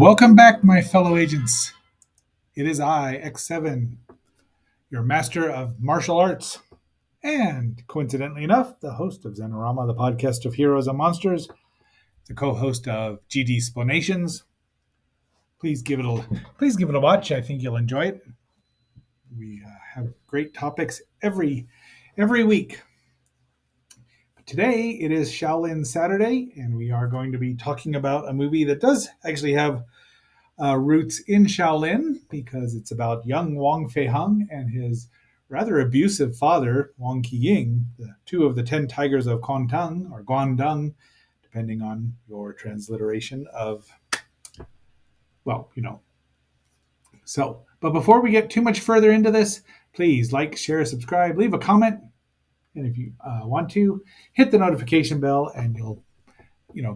Welcome back, my fellow agents. It is I, X7, your master of martial arts, and coincidentally enough, the host of Zenorama, the podcast of heroes and monsters, the co-host of GD Explanations. Please give it a watch. I think you'll enjoy it. We have great topics every week. Today it is Shaolin Saturday, and we are going to be talking about a movie that does actually have roots in Shaolin because it's about young Wang Feiheng and his rather abusive father, Wang Qiying, the two of the 10 tigers of Guangdong, or Guangdong, depending on your transliteration of, So, but before we get too much further into this, please like, share, subscribe, leave a comment, and if you want to, hit the notification bell, and you'll,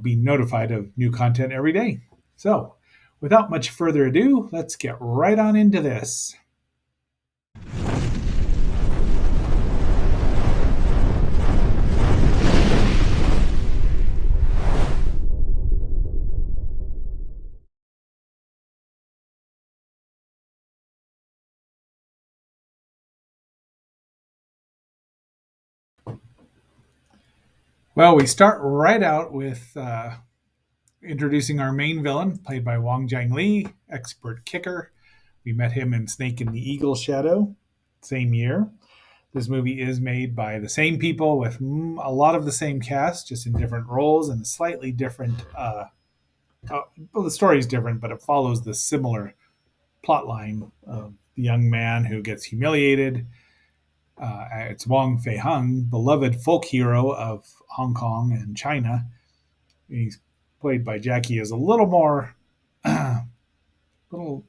be notified of new content every day. So, without much further ado, let's get right on into this. Well, we start right out with introducing our main villain, played by Wang Jiangli, expert kicker. We met him in Snake and the Eagle Shadow, same year. This movie is made by the same people with a lot of the same cast, just in different roles and slightly different. The story is different, but it follows the similar plot line of the young man who gets humiliated. It's Wang Feiheng, beloved folk hero of Hong Kong and China. He's played by Jackie as a little more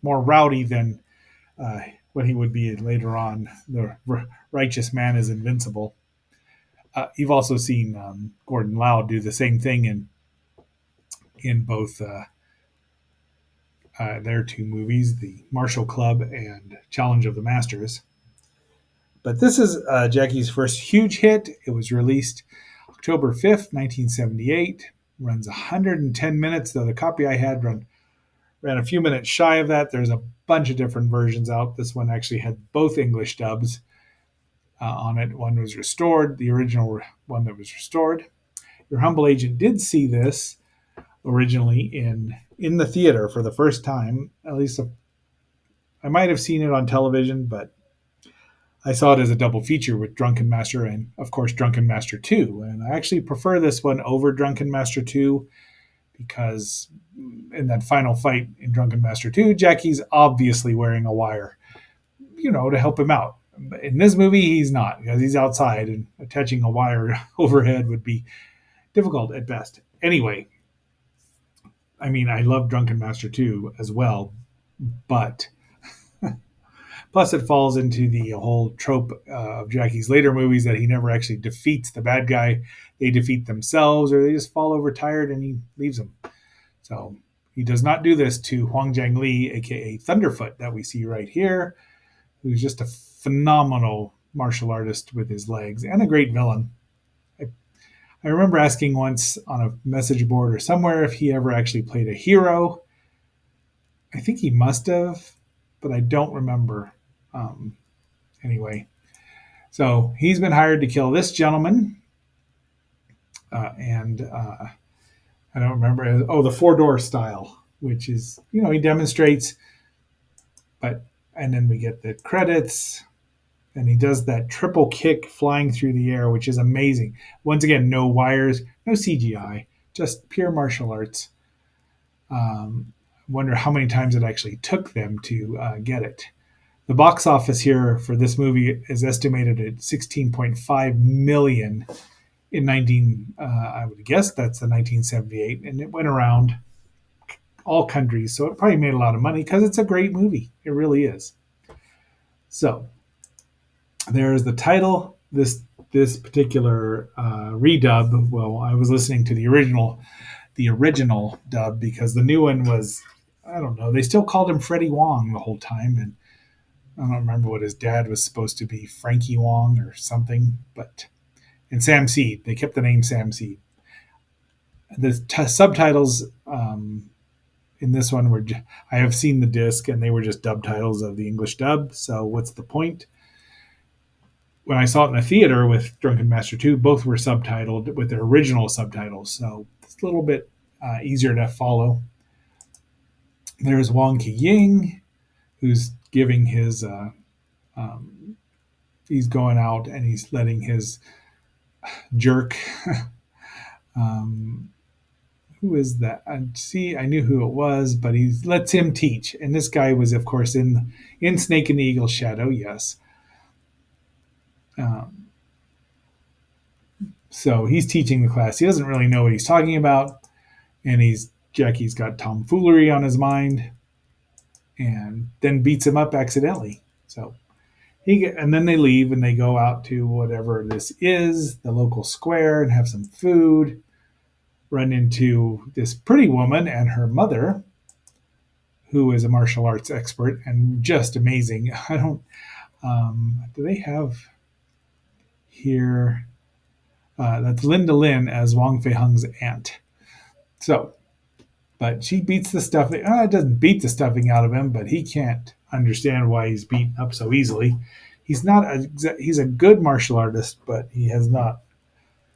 rowdy than what he would be later on. The righteous man is invincible. You've also seen Gordon Lau do the same thing in both their two movies, The Martial Club and Challenge of the Masters. But this is Jackie's first huge hit. It was released October 5th, 1978. Runs 110 minutes, though the copy I had ran a few minutes shy of that. There's a bunch of different versions out. This one actually had both English dubs on it. One was restored, the original one that was restored. Your humble agent did see this originally in the theater for the first time. At least I might have seen it on television, but I saw it as a double feature with Drunken Master and, of course, Drunken Master 2. And I actually prefer this one over Drunken Master 2 because in that final fight in Drunken Master 2, Jackie's obviously wearing a wire, to help him out. In this movie, he's not, because he's outside, and attaching a wire overhead would be difficult at best. Anyway, I love Drunken Master 2 as well, but plus it falls into the whole trope of Jackie's later movies that he never actually defeats the bad guy. They defeat themselves, or they just fall over tired and he leaves them. So he does not do this to Huang Jiangli, aka Thunderfoot, that we see right here, who's just a phenomenal martial artist with his legs and a great villain. I remember asking once on a message board or somewhere if he ever actually played a hero. I think he must have, but I don't remember. Anyway, so he's been hired to kill this gentleman, and I don't remember. The four-door style, which is, he demonstrates, and then we get the credits, and he does that triple kick flying through the air, which is amazing. Once again, no wires, no CGI, just pure martial arts. Wonder how many times it actually took them to get it. The box office here for this movie is estimated at 16.5 million in I would guess that's the 1978, and it went around all countries, so it probably made a lot of money because it's a great movie. It really is. So there's the title. This particular redub. Well, I was listening to the original dub because the new one was, I don't know. They still called him Freddie Wong the whole time, and I don't remember what his dad was supposed to be, Frankie Wong or something, and Sam Seed. They kept the name Sam Seed. The subtitles in this one, I have seen the disc and they were just dub titles of the English dub. So what's the point? When I saw it in the theater with Drunken Master 2, both were subtitled with their original subtitles. So it's a little bit easier to follow. There's Wong Ki Ying, who's giving his, he's going out and he's letting his jerk, um, who is that? I knew who it was, but he lets him teach. And this guy was, of course, in Snake and the Eagle's shadow. Yes. Um, so he's teaching the class. He doesn't really know what he's talking about, and Jackie's got tomfoolery on his mind, and then beats him up accidentally. So and then they leave and they go out to whatever this is, the local square, and have some food. Run into this pretty woman and her mother, who is a martial arts expert and just amazing. I don't. Do they have here? That's Linda Lin as Wang Fei Hung's aunt. So, but she beats the stuffing. It doesn't beat the stuffing out of him, but he can't understand why he's beaten up so easily. He's a good martial artist, but he has not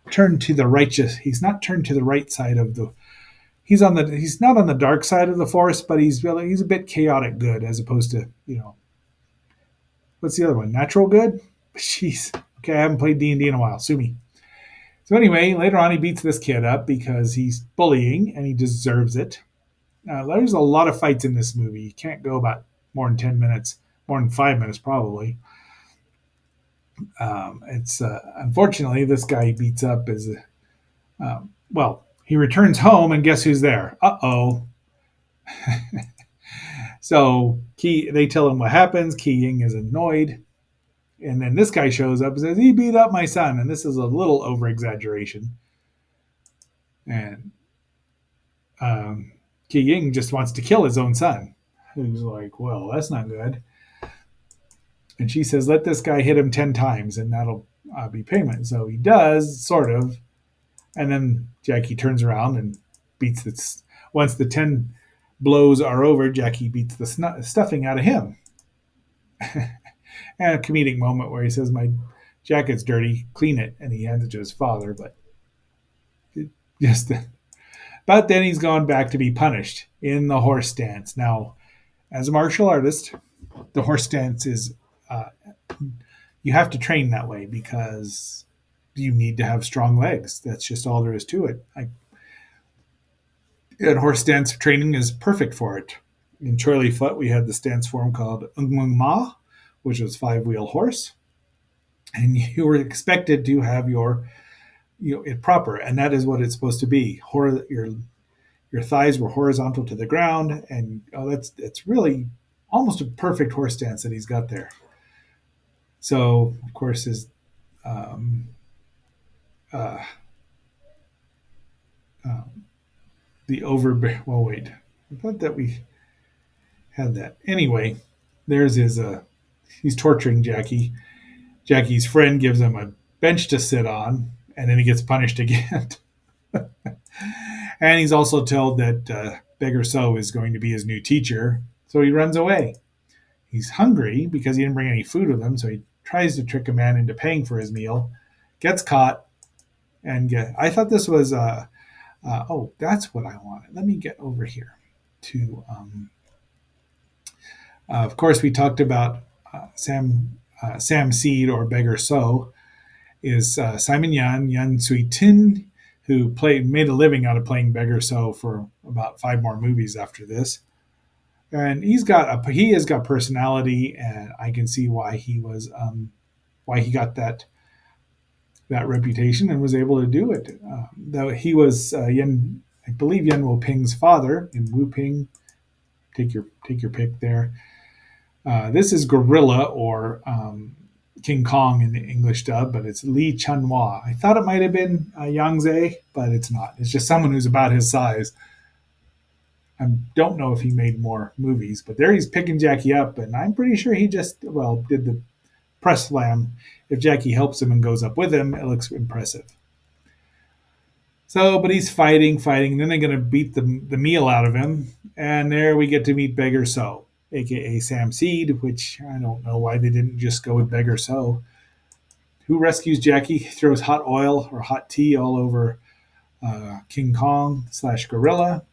turned to the righteous. He's not turned to the right side of the. He's not on the dark side of the force, but he's a bit chaotic good as opposed to what's the other one? Natural good. Jeez. Okay, I haven't played D&D in a while. Sue me. So anyway, later on he beats this kid up because he's bullying and he deserves it. There's a lot of fights in this movie. You can't go about more than 10 minutes, more than 5 minutes probably. It's unfortunately this guy he beats up is he returns home and guess who's there? Uh-oh. So they tell him what happens. Ki Ying is annoyed. And then this guy shows up and says, he beat up my son. And this is a little over exaggeration. And Ki Ying just wants to kill his own son. Who's like, well, that's not good. And she says, let this guy hit him 10 times and that'll be payment. So he does, sort of. And then Jackie turns around and beats this. Once the 10 blows are over, Jackie beats the stuffing out of him. And a comedic moment where he says, my jacket's dirty, clean it. And he hands it to his father. But then he's gone back to be punished in the horse stance. Now, as a martial artist, the horse stance is, you have to train that way because you need to have strong legs. That's just all there is to it. And horse stance training is perfect for it. In Choi Li Fut, we had the stance form called Ung Ma, which was 5-wheel horse. And you were expected to have it proper. And that is what it's supposed to be. Your thighs were horizontal to the ground. And that's really almost a perfect horse stance that he's got there. So, of course, his I thought that we had that. Anyway, there's he's torturing Jackie. Jackie's friend gives him a bench to sit on, and then he gets punished again. And he's also told that Beggar So is going to be his new teacher, so he runs away. He's hungry because he didn't bring any food with him, so he tries to trick a man into paying for his meal, gets caught, and I thought this was that's what I wanted. Let me get over here to. Of course, we talked about Sam Seed or Beggar So is Simon Yan Sui Tin, who made a living out of playing Beggar So for about 5 more movies after this. And he has got personality, and I can see why he got that reputation and was able to do it. Though he was I believe Yen Wu Ping's father in Wu Ping. Take your pick there. This is Gorilla or King Kong in the English dub, but it's Lee Chun-Hwa. I thought it might have been Yang Zhe, but it's not. It's just someone who's about his size. I don't know if he made more movies, but there he's picking Jackie up, and I'm pretty sure he just, did the press slam. If Jackie helps him and goes up with him, it looks impressive. So, but he's fighting. Then they're going to beat the meal out of him. And there we get to meet Beggar So, aka Sam Seed, which I don't know why they didn't just go with Beggar So. Who rescues Jackie, throws hot oil or hot tea all over King Kong slash Gorilla.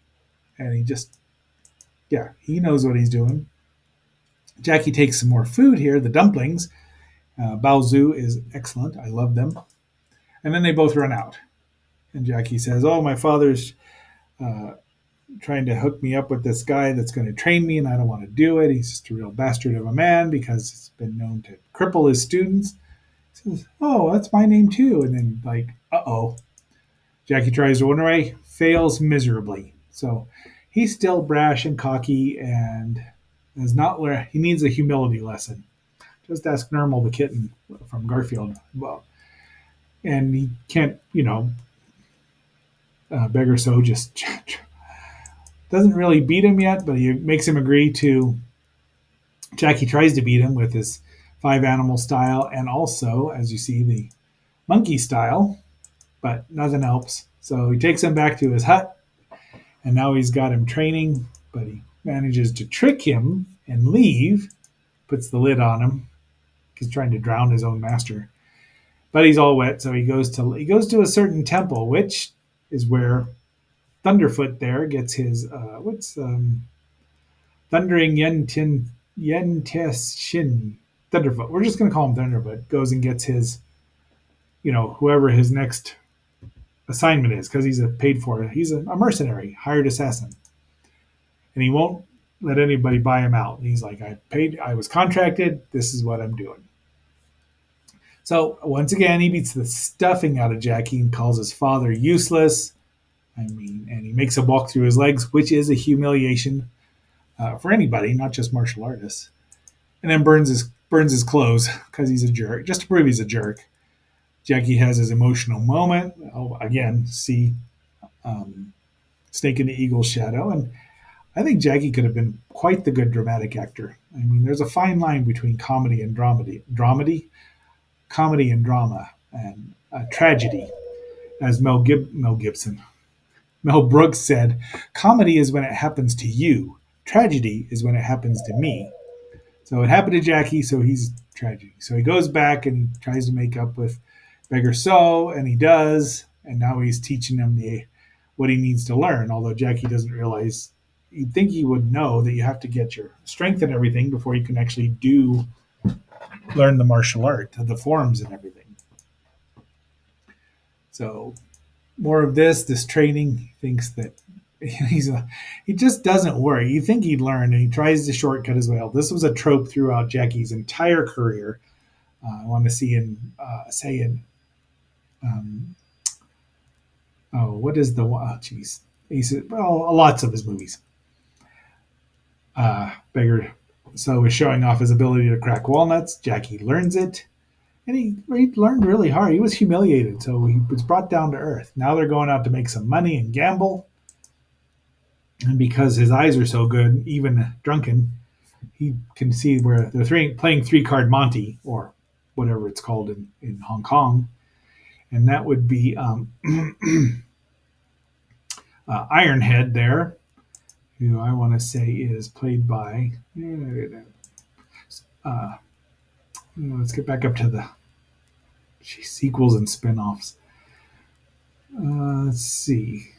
And he just, yeah, he knows what he's doing. Jackie takes some more food here, the dumplings. Baozu is excellent. I love them. And then they both run out. And Jackie says, "Oh, my father's uh, trying to hook me up with this guy that's going to train me, and I don't want to do it. He's just a real bastard of a man because he's been known to cripple his students." He says, "Oh, that's my name too." And then, like, uh-oh. Jackie tries to run away, fails miserably. So he's still brash and cocky and has not learned. He needs a humility lesson. Just ask Nermal the kitten from Garfield. Well, and he can't, Beggar So just doesn't really beat him yet, but he makes him agree to. Jackie tries to beat him with his five animal style and also, as you see, the monkey style, but nothing helps. So he takes him back to his hut, and now he's got him training, but he manages to trick him and leave, puts the lid on him. He's trying to drown his own master. But he's all wet, so he goes to a certain temple, which is where Thunderfoot there gets his what's Thundering Yen Shin Thunderfoot. We're just gonna call him Thunderfoot. Goes and gets his, whoever his next assignment is, because he's paid for it. He's a mercenary, hired assassin, and he won't let anybody buy him out. He's like, I was contracted. This is what I'm doing. So once again, he beats the stuffing out of Jackie and calls his father useless. And he makes him walk through his legs, which is a humiliation for anybody, not just martial artists. And then burns his clothes because he's a jerk, just to prove he's a jerk. Jackie has his emotional moment. Oh, again, see Snake in the Eagle's shadow, and I think Jackie could have been quite the good dramatic actor. I mean, there's a fine line between comedy and comedy and drama, and tragedy, as Mel Brooks said, "Comedy is when it happens to you. Tragedy is when it happens to me." So it happened to Jackie, so he's tragedy. So he goes back and he tries to make up with Beggar So, and he does, and now he's teaching him what he needs to learn. Although Jackie doesn't realize, you'd think he would know that you have to get your strength and everything before you can actually learn the martial art, the forms and everything. So more of this training. He thinks that he just doesn't work. You think he'd learn, and he tries to shortcut his way out. This was a trope throughout Jackie's entire career. I want to see say in what is the geez, lots of his movies. Beggar So is showing off his ability to crack walnuts. Jackie learns it, and he learned really hard. He was humiliated, so he was brought down to earth. Now they're going out to make some money and gamble. And because his eyes are so good, even drunken, he can see where they're playing three-card Monte, or whatever it's called in Hong Kong. And that would be Ironhead there, who I want to say is played by. Let's get back up to the sequels and spin-offs. Let's see.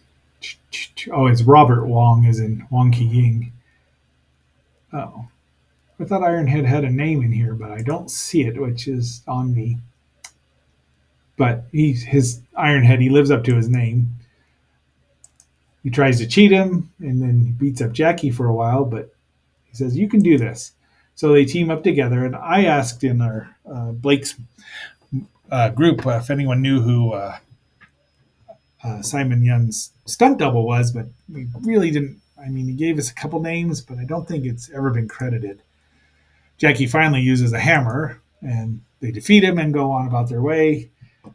Oh, it's Robert Wong, as in Wong Ki Ying. Oh, I thought Ironhead had a name in here, but I don't see it, which is on me. But his Ironhead, he lives up to his name. He tries to cheat him, and then he beats up Jackie for a while, but he says, "You can do this." So they team up together, and I asked in our Blake's group if anyone knew who Simon Yun's stunt double was, but we really didn't. I mean, he gave us a couple names, but I don't think it's ever been credited. Jackie finally uses a hammer, and they defeat him and go on about their way.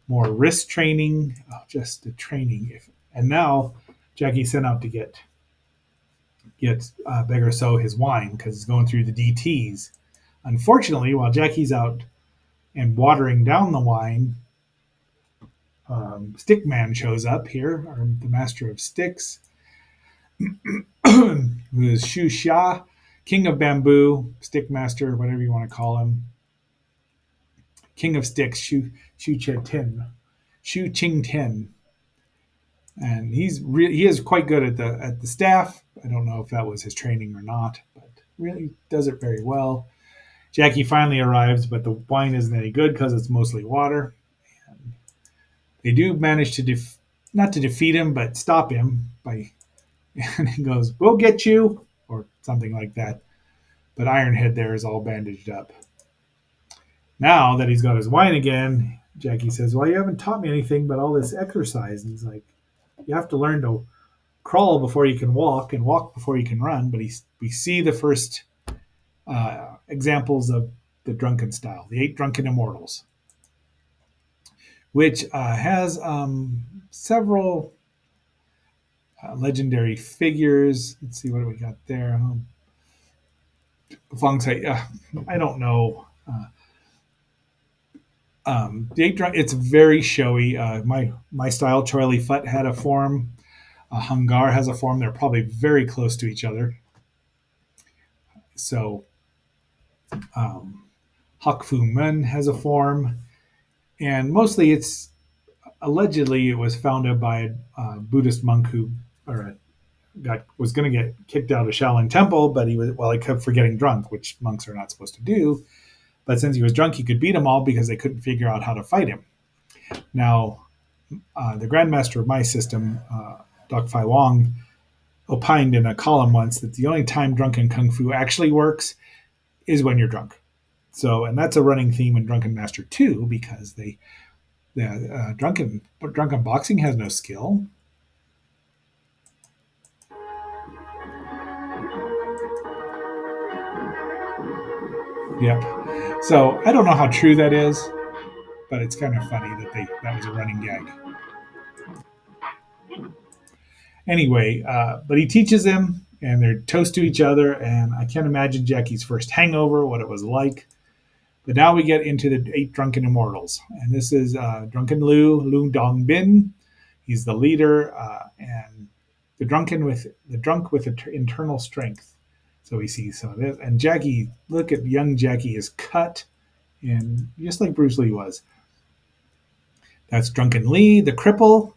More wrist training, just the training. And now Jackie's sent out to get Beggar So his wine because he's going through the DTs. Unfortunately, while Jackie's out and watering down the wine, Stickman shows up here, or the master of sticks, who is Shu Xia, king of bamboo, stick master, whatever you want to call him, king of sticks, Shu Che Tin, Shu Qing Tin, and he is quite good at the staff. I don't know if that was his training or not, but really does it very well. Jackie finally arrives, but the wine isn't any good because it's mostly water. They do manage to not to defeat him, but stop him by. And he goes, "We'll get you," or something like that. But Ironhead there is all bandaged up. Now that he's got his wine again, Jackie says, "Well, you haven't taught me anything but all this exercise." And he's like, "You have to learn to crawl before you can walk, and walk before you can run." But we see the first examples of the drunken style, the 8 Drunken Immortals, which has several legendary figures. Let's see, what do we got there? I don't know. The it's very showy. My style, Charlie Futt had a form. Hungar has a form. They're probably very close to each other. So, Hak Fu Mun has a form, and mostly it's allegedly it was founded by a Buddhist monk who or was going to get kicked out of Shaolin Temple, but he kept forgetting drunk, which monks are not supposed to do. But since he was drunk, he could beat them all because they couldn't figure out how to fight him. Now, the Grandmaster of my system, Doc Fai Wong, opined in a column once that the only time drunken kung fu actually works is when you're drunk. So, and that's a running theme in Drunken Master 2 because drunken boxing has no skill. Yep. So I don't know how true that is, but it's kind of funny that was a running gag. Anyway, but he teaches them, and they're toast to each other. And I can't imagine Jackie's first hangover, what it was like. But now we get into the 8 Drunken Immortals, and this is Drunken Lu Dong Bin. He's the leader, and the drunk with internal strength. So we see some of this, and Jackie. Look at young Jackie is cut, and just like Bruce Lee was. That's Drunken Lee, the cripple.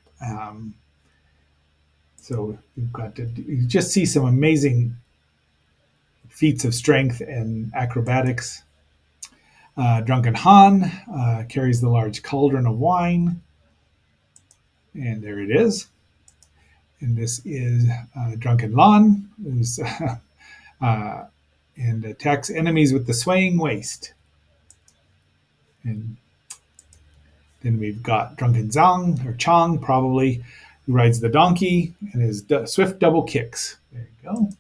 So you just see some amazing feats of strength and acrobatics. Drunken Han carries the large cauldron of wine, and there it is. And this is Drunken Lan, who's and attacks enemies with the swaying waist. And then we've got Drunken Zhang, or Chong, probably, who rides the donkey and his swift double kicks. There you go.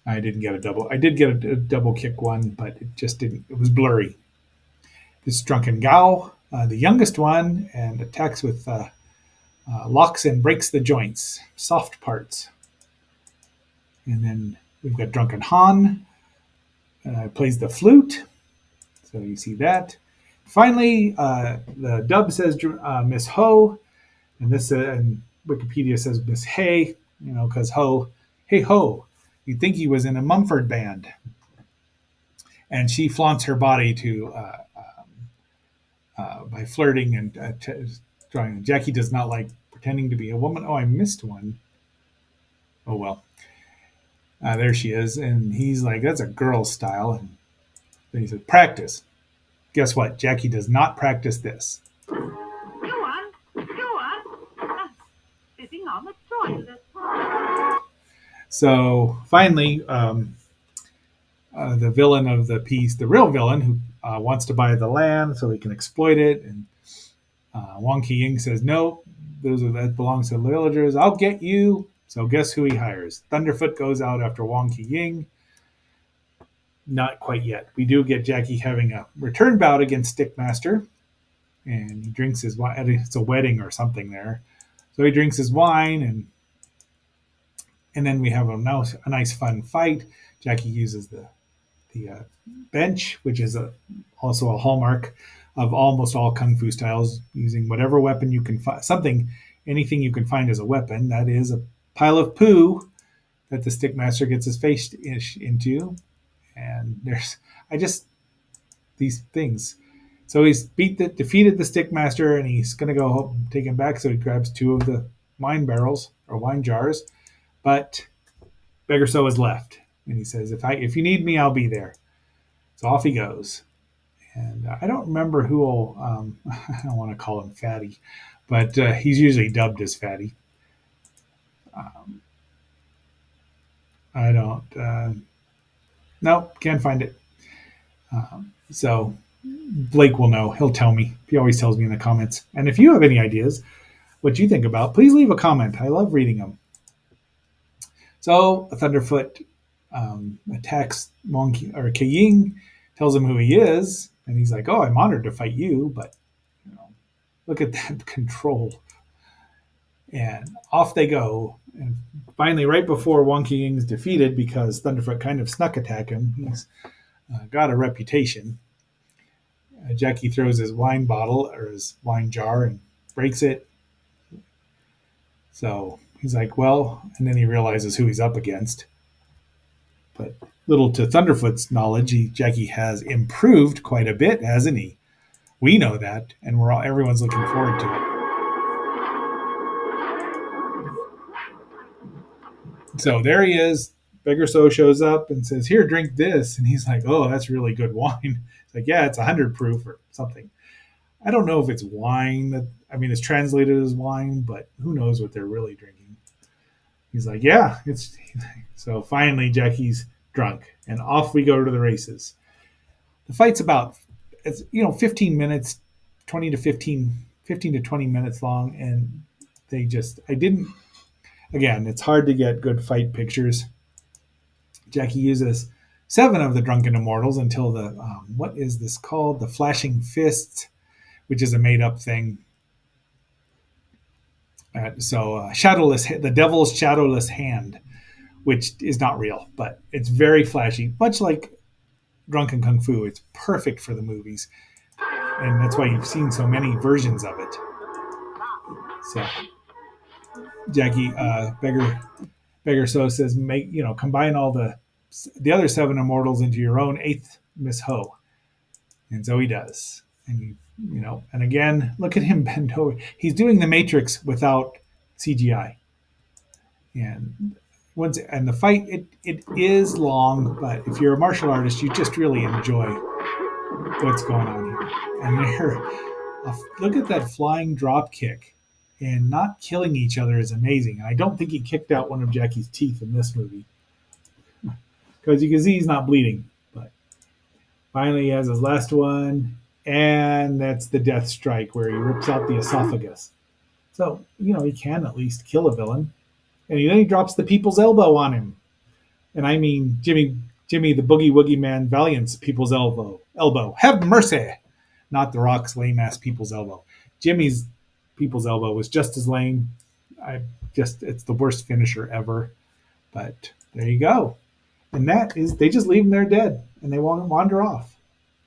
I did get a double kick one, but it just didn't. It was blurry. This Drunken Gao, the youngest one, and attacks with locks and breaks the joints, soft parts. And then we've got Drunken Han, plays the flute. So you see that. Finally, the dub says Miss Ho, and this and Wikipedia says Miss Hey, because hey ho. You'd think he was in a Mumford band. And she flaunts her body by flirting and drawing. Jackie does not like pretending to be a woman. Oh, I missed one. Oh, well. There she is. And he's like, that's a girl style. And then he said, practice. Guess what? Jackie does not practice this. Go on. Sitting on the toilet. So finally, the villain of the piece, the real villain, who wants to buy the land so he can exploit it, and Wong Ki Ying says, "No, that belongs to the villagers. I'll get you." So guess who he hires? Thunderfoot goes out after Wong Ki Ying. Not quite yet. We do get Jackie having a return bout against Stickmaster, and he drinks his wine. It's a wedding or something there, so he drinks his wine, and then we have a nice fun fight. Jackie uses the bench, which is also a hallmark of almost all kung fu styles, using whatever weapon you can find, anything you can find as a weapon. That is a pile of poo that the stickmaster gets his face into. And I just, these things. So he's defeated the stickmaster, and he's going to go home, take him back. So he grabs two of the wine barrels or wine jars, but Beggar So is left, and he says, if you need me, I'll be there." So off he goes. And I don't remember who will, I don't want to call him Fatty, but he's usually dubbed as Fatty. Um, I don't, no, can't find it. So Blake will know. He'll tell me. He always tells me in the comments. And if you have any ideas what you think about, please leave a comment. I love reading them. So Thunderfoot attacks Keying, tells him who he is, and he's like, "Oh, I'm honored to fight you, but you know, look at that control." And off they go. And finally, right before Wonky Ying's defeated, because Thunderfoot kind of snuck attack him, he's got a reputation. Jackie throws his wine bottle or his wine jar and breaks it. So he's like, well, and then he realizes who he's up against. But little to Thunderfoot's knowledge, Jackie has improved quite a bit, hasn't he? We know that, and everyone's looking forward to it. So there he is. Beggar So shows up and says, "Here, drink this." And he's like, "Oh, that's really good wine." It's like, "Yeah, it's 100 proof or something." I don't know if it's wine. It's translated as wine, but who knows what they're really drinking. He's like, "Yeah, it's." So finally, Jackie's drunk, and off we go to the races. The fight's about, 15 minutes, 20 to 15 to 20 minutes long, and again, it's hard to get good fight pictures. Jackie uses 7 of the Drunken Immortals until what is this called? The Flashing Fists, which is a made-up thing. Shadowless, the Devil's Shadowless Hand, which is not real, but it's very flashy, much like Drunken Kung Fu. It's perfect for the movies, and that's why you've seen so many versions of it. So Jackie Beggar So says, combine all the other 7 immortals into your own 8th Miss Ho. And so he does. And and again, look at him bend over. He's doing the Matrix without CGI. And the fight, it is long, but if you're a martial artist, you just really enjoy what's going on here. And look at that flying drop kick. And not killing each other is amazing. And I don't think he kicked out one of Jackie's teeth in this movie, because you can see he's not bleeding. But finally, he has his last one, and that's the death strike where he rips out the esophagus. So he can at least kill a villain, and then he drops the people's elbow on him. And I mean Jimmy the Boogie Woogie Man Valiant's people's elbow. Have mercy, not the Rock's lame ass people's elbow. Jimmy's people's elbow was just as lame. It's the worst finisher ever. But there you go. And they just leave him there dead, and they wander off.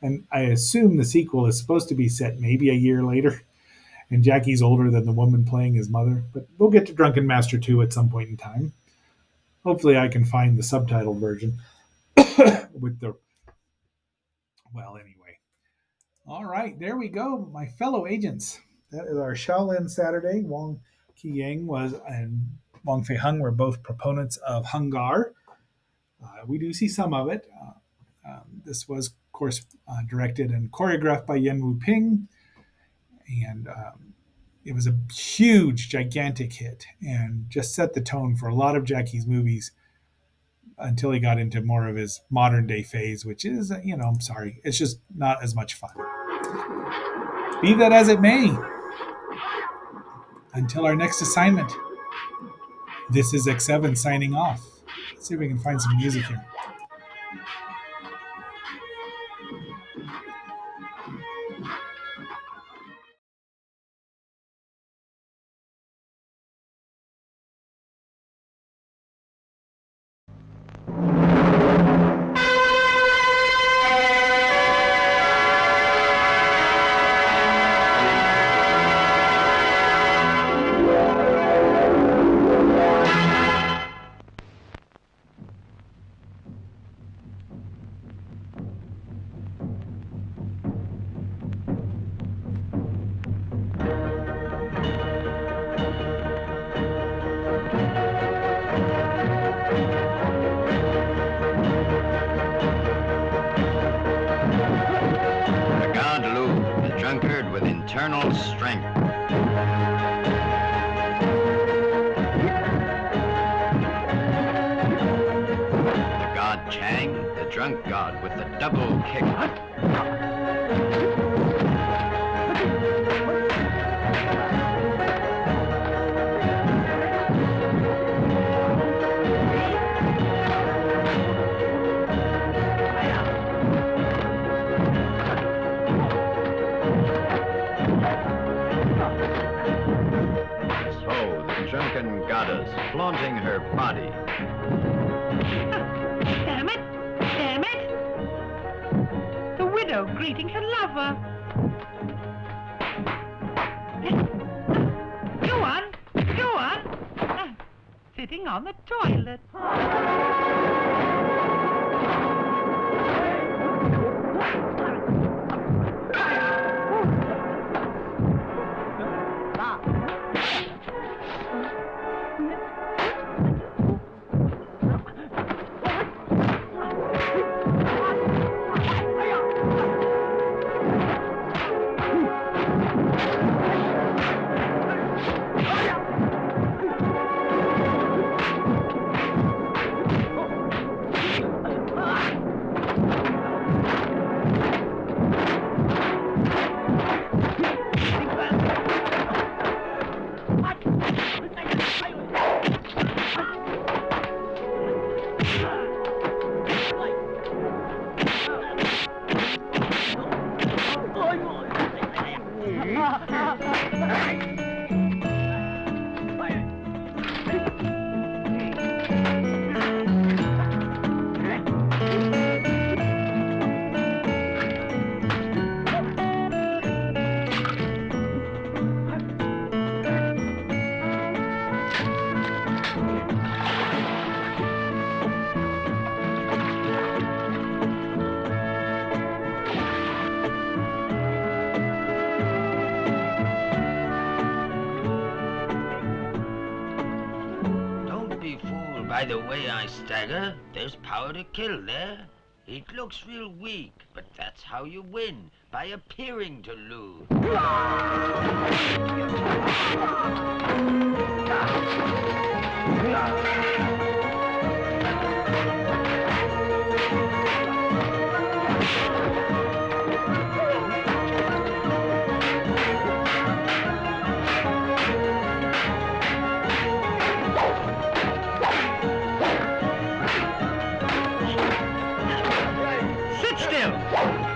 And I assume the sequel is supposed to be set maybe a year later, and Jackie's older than the woman playing his mother. But we'll get to Drunken Master 2 at some point in time. Hopefully I can find the subtitled version anyway. All right, there we go, my fellow agents. That is our Shaolin Saturday. Wong Qiying and Wong Fei Hung were both proponents of Hung Gar. We do see some of it. This was, of course, directed and choreographed by Yen Wu Ping. And it was a huge, gigantic hit and just set the tone for a lot of Jackie's movies until he got into more of his modern day phase, which is, I'm sorry, it's just not as much fun. Be that as it may, until our next assignment, this is X7 signing off. Let's see if we can find some music here. eternal strength. The god Chang, the drunk god with the double kick. So, the drunken goddess flaunting her body. Damn it! Damn it! The widow greeting her lover. Go on! Go on! Sitting on the toilet. By the way I stagger, there's power to kill there. It looks real weak, but that's how you win, by appearing to lose. Sit still!